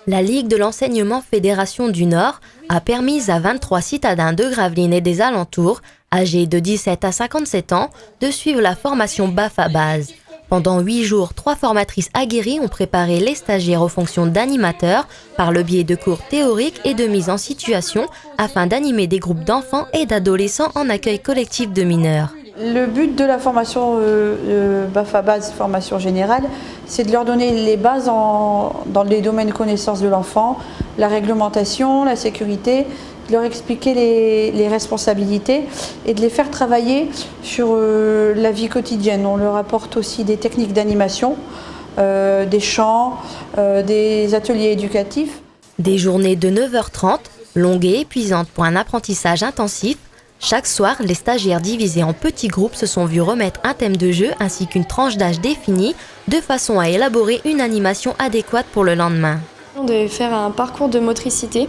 La Ligue de l'enseignement Fédération du Nord a permis à 23 citadins de Gravelines et des alentours, âgés de 17 à 57 ans, de suivre la formation BAFA Base. Pendant 8 jours, 3 formatrices aguerries ont préparé les stagiaires aux fonctions d'animateurs par le biais de cours théoriques et de mise en situation afin d'animer des groupes d'enfants et d'adolescents en accueil collectif de mineurs. Le but de la formation BAFA Base, formation générale, c'est de leur donner les bases dans les domaines de connaissance de l'enfant, la réglementation, la sécurité, de leur expliquer les responsabilités et de les faire travailler sur la vie quotidienne. On leur apporte aussi des techniques d'animation, des chants, des ateliers éducatifs. Des journées de 9h30, longues et épuisantes pour un apprentissage intensif. Chaque soir, les stagiaires divisés en petits groupes se sont vus remettre un thème de jeu ainsi qu'une tranche d'âge définie, de façon à élaborer une animation adéquate pour le lendemain. On devait faire un parcours de motricité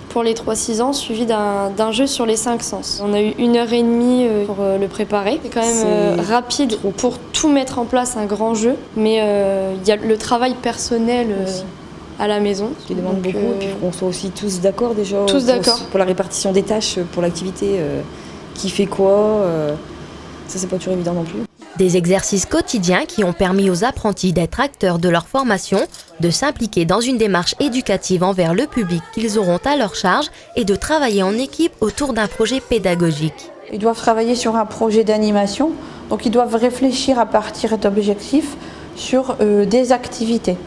pour les 3-6 ans, suivi d'un jeu sur les 5 sens. On a eu 1h30 pour le préparer. C'est quand même rapide pour tout mettre en place, un grand jeu, mais il y a le travail personnel à la maison. Qui demande beaucoup, et puis qu'on soit aussi tous d'accord déjà pour la répartition des tâches, pour l'activité, qui fait quoi, ça c'est pas toujours évident non plus. Des exercices quotidiens qui ont permis aux apprentis d'être acteurs de leur formation, de s'impliquer dans une démarche éducative envers le public qu'ils auront à leur charge et de travailler en équipe autour d'un projet pédagogique. Ils doivent travailler sur un projet d'animation, donc ils doivent réfléchir à partir d'objectifs sur des activités.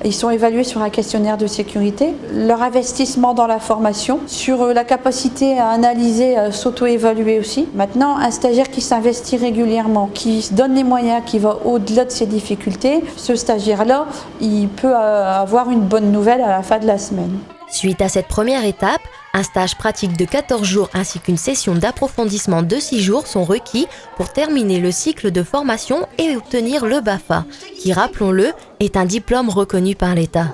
Ils sont évalués sur un questionnaire de sécurité, leur investissement dans la formation, sur la capacité à analyser, à s'auto-évaluer aussi. Maintenant, un stagiaire qui s'investit régulièrement, qui se donne les moyens, qui va au-delà de ses difficultés, ce stagiaire-là, il peut avoir une bonne nouvelle à la fin de la semaine. Suite à cette première étape, un stage pratique de 14 jours ainsi qu'une session d'approfondissement de 6 jours sont requis pour terminer le cycle de formation et obtenir le BAFA, qui, rappelons-le, est un diplôme reconnu par l'État.